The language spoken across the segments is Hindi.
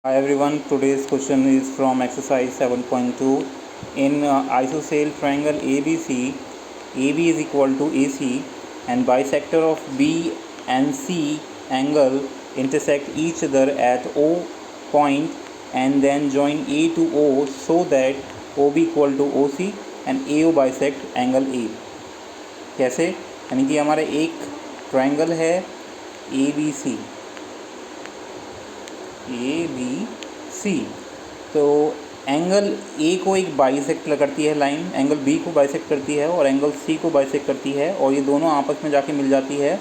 Hi everyone, today's question is from exercise 7.2. In isosceles triangle ABC, AB is equal to AC and bisector of B and C angle intersect each other at O point and then join A to O so that OB equal to OC and AO bisect angle A. कैसे? यानी कि हमारा एक ट्रायंगल है ABC, तो एंगल ए को एक बाइसेक्ट करती है लाइन, एंगल बी को बाइसेक्ट करती है और एंगल सी को बाइसेक्ट करती है और ये दोनों आपस में जाके मिल जाती है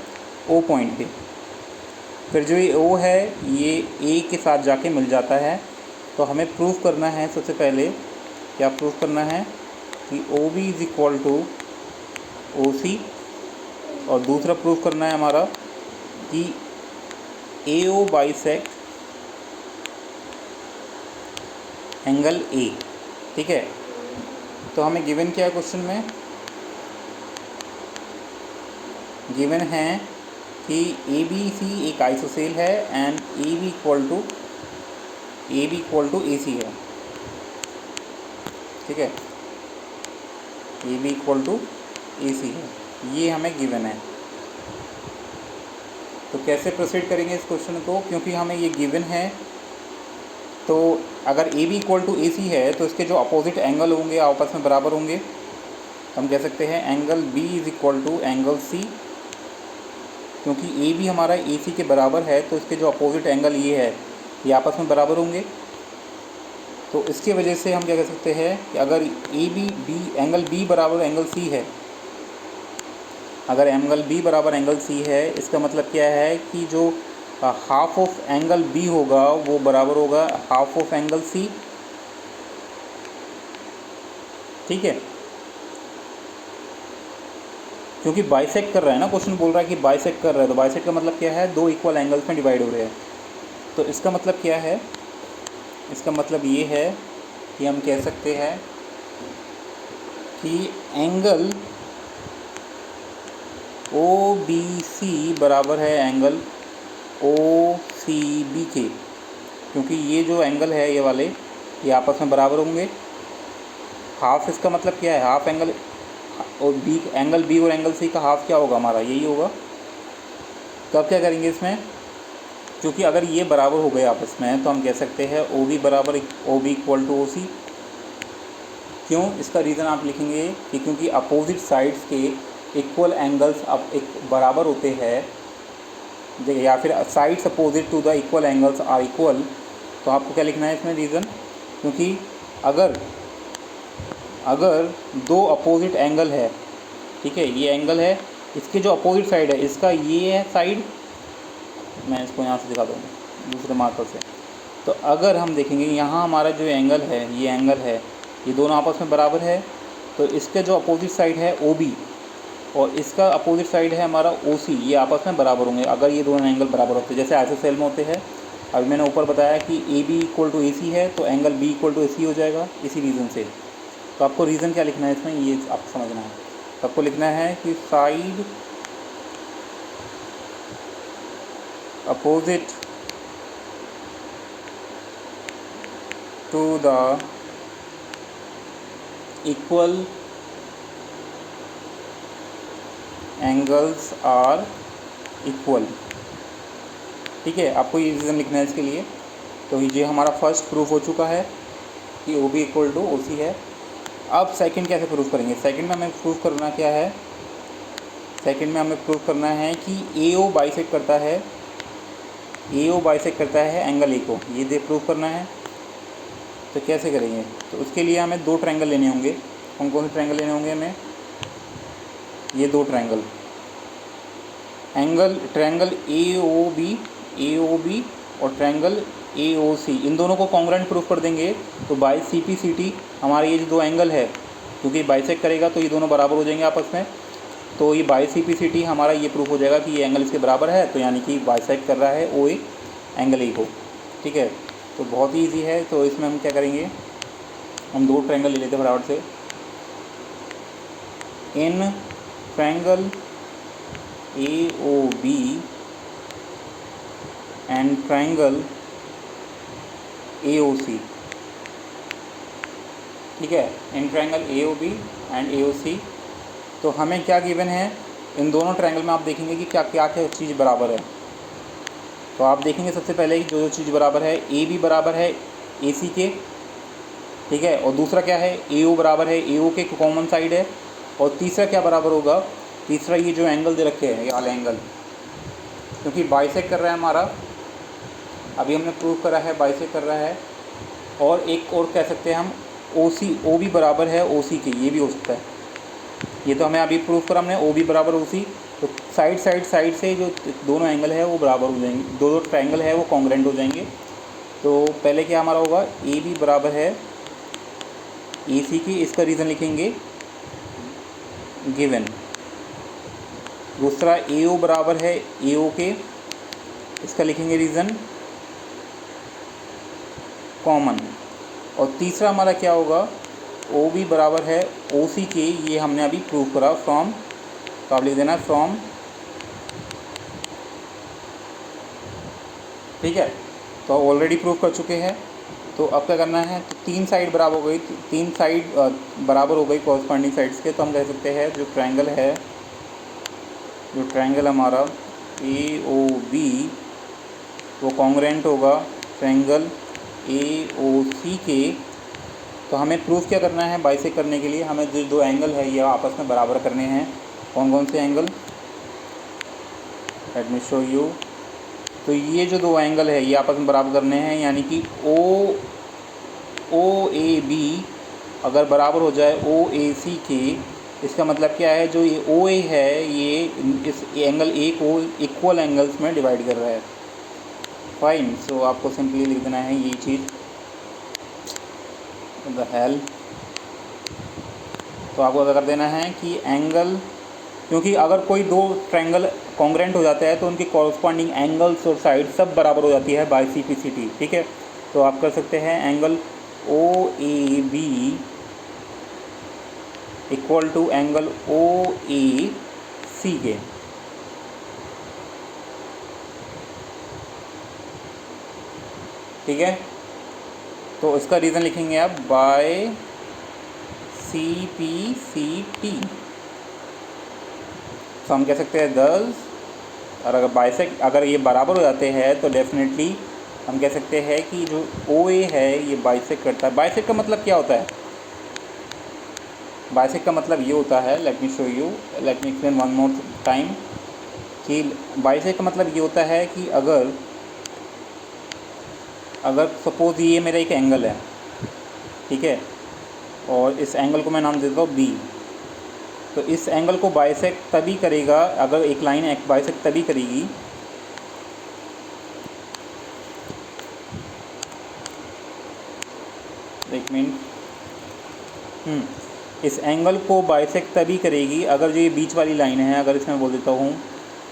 ओ पॉइंट पे। फिर जो ये ओ है ये ए के साथ जाके मिल जाता है। तो हमें प्रूफ करना है, सबसे पहले क्या प्रूफ करना है कि O B is equal to O C, और दूसरा प्रूफ करना है हमारा कि ए ओ बाइसेक्ट एंगल ए। ठीक है, तो हमें गिवन क्या है क्वेश्चन में? गिवन है कि ए बी सी एक आइसोसेल है and A B equal to A C है। ठीक है, A B equal to A C है, ये हमें गिवन है। तो कैसे प्रोसीड करेंगे इस क्वेश्चन को, क्योंकि हमें ये गिवन है। तो अगर ए B equal to A C है तो इसके जो अपोजिट एंगल होंगे आपस में बराबर होंगे। हम कह सकते हैं angle B is equal to angle C, क्योंकि ए बी हमारा ए सी के बराबर है तो इसके जो अपोजिट एंगल ये है ये आपस में बराबर होंगे। तो इसकी वजह से हम क्या कह सकते हैं कि अगर ए बी एंगल बी बराबर एंगल सी है, अगर एंगल बी बराबर एंगल सी है, इसका मतलब क्या है कि जो हाफ ऑफ एंगल बी होगा वो बराबर होगा हाफ ऑफ एंगल सी। ठीक है, क्योंकि बाइसेक्ट कर रहा है ना, क्वेश्चन बोल रहा है कि बाइसेक्ट कर रहा है, तो बाइसेक्ट का मतलब क्या है? दो इक्वल एंगल्स में डिवाइड हो रहे हैं। तो इसका मतलब क्या है? इसका मतलब ये है कि हम कह सकते हैं कि एंगल ओ बी सी बराबर है एंगल ओ सी बी के, क्योंकि ये जो एंगल है ये वाले ये आपस में बराबर होंगे। हाफ, इसका मतलब क्या है? हाफ एंगल और बी, एंगल बी और एंगल सी का हाफ क्या होगा हमारा? यही होगा। तो अब क्या करेंगे इसमें, क्योंकि अगर ये बराबर हो गए आपस में तो हम कह सकते हैं ओ बी बराबर O B equal to O C. क्यों? इसका रीज़न आप लिखेंगे कि क्योंकि अपोजिट साइड्स के इक्वल एंगल्स अब एक बराबर होते हैं, या फिर sides opposite to the equal angles are equal. तो आपको क्या लिखना है इसमें रीज़न? क्योंकि अगर दो अपोजिट एंगल है, ठीक है, ये एंगल है, इसके जो अपोजिट साइड है इसका ये है साइड, मैं इसको यहाँ से दिखा दूँगा दूसरे मार्कर से। तो अगर हम देखेंगे यहाँ हमारा जो एंगल है, ये एंगल है, ये दोनों आपस में बराबर है, तो इसके जो अपोजिट साइड है ओ बी और इसका अपोजिट साइड है हमारा ओ सी, ये आपस में बराबर होंगे अगर ये दोनों एंगल बराबर होते हैं, जैसे आइसोसेल में होते हैं। अभी मैंने ऊपर बताया कि ए B equal to A C है तो angle B equal to A सी हो जाएगा, इसी रीज़न से। तो आपको रीज़न क्या लिखना है इसमें, ये आपको समझना है। तो आपको लिखना है कि side opposite to the equal angles are equal. ठीक है, आपको ये रीज़न लिखना है इसके लिए। तो ये हमारा फर्स्ट प्रूफ हो चुका है कि O B equal to O C है। अब सेकंड कैसे प्रूफ करेंगे? सेकंड में हमें प्रूफ करना क्या है? सेकंड में हमें प्रूफ करना है कि ए ओ बाइसेक्ट करता है, ए ओ बाइसेक्ट करता है एंगल ए को, ये दे प्रूफ करना है। तो कैसे करेंगे? तो उसके लिए हमें दो ट्रायंगल लेने होंगे। कौन कौन से ट्रायंगल लेने होंगे हमें? ये दो triangle, triangle A O B और ट्रायंगल ए ओ सी, इन दोनों को कॉन्ग्रुएंट प्रूफ कर देंगे। तो by C P C T हमारे ये जो दो एंगल है, क्योंकि बाइसेक्ट करेगा तो ये दोनों बराबर हो जाएंगे आपस में। तो ये by C P C T हमारा ये प्रूफ हो जाएगा कि ये एंगल इसके बराबर है, तो यानी कि बाइसेक्ट कर रहा है ओ ए एंगल ए को। ठीक है, तो बहुत ही ईजी है। तो इसमें हम क्या करेंगे, हम दो ट्रायंगल ले लेते हैं फटाफट से। इन triangle A O B and triangle AOC, ठीक है, इन ट्रायंगल AOB एंड AOC। तो हमें क्या गिवन है, इन दोनों ट्रायंगल में आप देखेंगे कि क्या क्या क्या चीज़ बराबर है। तो आप देखेंगे सबसे पहले जो जो चीज़ बराबर है, AB बराबर है AC के, ठीक है, और दूसरा क्या है, AO बराबर है AO के, कॉमन साइड है। और तीसरा क्या बराबर होगा, तीसरा ये जो एंगल दे रखे हैं, ये वाला एंगल, क्योंकि बाइसेक्ट कर रहा है हमारा, अभी हमने प्रूव करा है बाइसेक्ट कर रहा है। और एक और कह सकते हैं हम, OB बराबर है OC के, ये भी हो सकता है। ये तो हमें अभी प्रूव करा हमने, OB बराबर OC। तो साइड से जो दोनों एंगल है वो बराबर हो जाएंगे, दो ट्रायंगल है वो कॉन्ग्रेंट हो जाएंगे। तो पहले क्या हमारा होगा, AB बराबर है AC की, इसका रीज़न लिखेंगे गिवन। दूसरा AO बराबर है AO के, इसका लिखेंगे रीज़न कॉमन। और तीसरा हमारा क्या होगा, OB बराबर है OC के, ये हमने अभी प्रूव करा फ्रॉम, तो आप लिख देना फ्रॉम, ठीक है, तो ऑलरेडी प्रूव कर चुके हैं। तो अब क्या करना है, तो तीन साइड बराबर हो गई, तीन साइड बराबर हो गई कॉरस्पॉन्डिंग साइड्स के। तो हम कह सकते हैं जो ट्रायंगल है, जो ट्रायंगल हमारा AOB वो कॉन्ग्रेंट होगा ट्रायंगल AOC के। तो हमें प्रूफ क्या करना है, बाइसेक्ट करने के लिए हमें जो दो एंगल है ये आपस में बराबर करने हैं। कौन कौन से angle, let me show you. तो ये जो दो एंगल है ये आपस में बराबर करने हैं, यानी कि OAB अगर बराबर हो जाए OAC के, इसका मतलब क्या है, जो ये OA है ये इस एंगल A को इक्वल एंगल्स में डिवाइड कर रहा है। फाइन, सो आपको सिंपली लिख देना है ये चीज़, द हेल। तो आपको क्या कर देना है कि एंगल, क्योंकि अगर कोई दो ट्रायंगल कॉन्ग्रेंट हो जाता है तो उनकी कॉरस्पॉन्डिंग एंगल्स और साइड सब बराबर हो जाती है बाय CPCT, ठीक है। तो आप कर सकते हैं angle OAB equal to angle OAC के, ठीक है। तो इसका रीज़न लिखेंगे आप बाय CPCT। तो हम कह सकते हैं 10, और अगर बाइसेक्ट अगर ये बराबर हो जाते हैं तो डेफिनेटली हम कह सकते हैं कि जो OA है ये बाइसेक्ट करता है। बाइसेक्ट का मतलब क्या होता है, बाइसेक्ट का मतलब ये होता है, let me show you, let me explain one more time, कि बाइसेक्ट का मतलब ये होता है कि अगर सपोज़ ये मेरा एक एंगल है, ठीक है, और इस एंगल को मैं नाम देता हूँ B। तो इस एंगल को बाइसेक्ट तभी करेगा, अगर एक लाइन बाइसेक्ट तभी करेगी एक मिनट, इस एंगल को बाइसेक्ट तभी करेगी अगर जो ये बीच वाली लाइन है, अगर इसमें बोल देता हूँ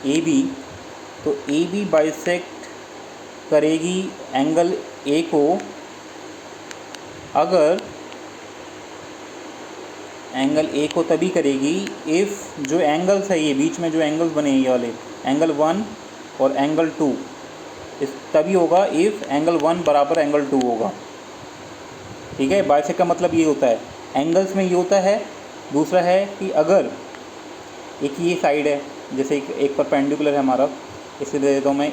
AB, तो AB बाइसेक्ट करेगी एंगल A को अगर एंगल A को तभी करेगी इफ़ जो एंगल्स है, ये बीच में जो एंगल्स बने हैं ये वाले एंगल 1 और एंगल 2, इस तभी होगा इफ़ एंगल 1 बराबर एंगल 2 होगा, ठीक है। बाइसेक्ट का मतलब ये होता है, एंगल्स में ये होता है। दूसरा है कि अगर एक ये साइड है, जैसे एक परपेंडिकुलर है हमारा, इसे दे देता हूँ मैं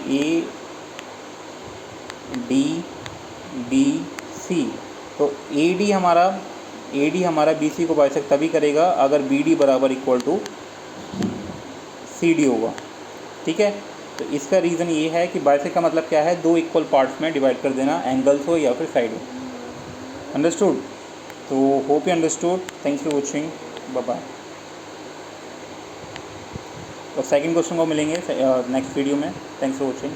ADBC, तो AD हमारा BC को बाइसेक्ट तभी करेगा अगर BD बराबर इक्वल टू CD होगा, ठीक है। तो इसका रीज़न ये है कि बाइसेक्ट का मतलब क्या है, दो इक्वल पार्ट्स में डिवाइड कर देना, एंगल्स हो या फिर साइड हो। अंडरस्टूड? तो hope you understood, thanks for watching, bye bye. और सेकंड क्वेश्चन को मिलेंगे नेक्स्ट वीडियो में। Thanks for watching.